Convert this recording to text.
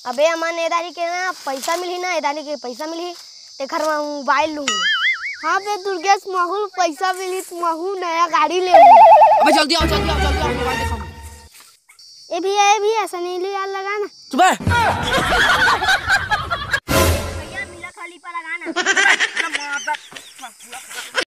अबे अमन एदारी के ना पैसा मिली ना एदारी के पैसा मिली तेखर मोबाइल लूँ। हाँ बे दुर्गेश महू पैसा मिली तो महू नया गाड़ी ले अबे जल्दी आओ मोबाइल दिखाओ। ए भी ऐसा नहीं लिया लगा ना। चुप है। भैया मिला खाली पर लगाना।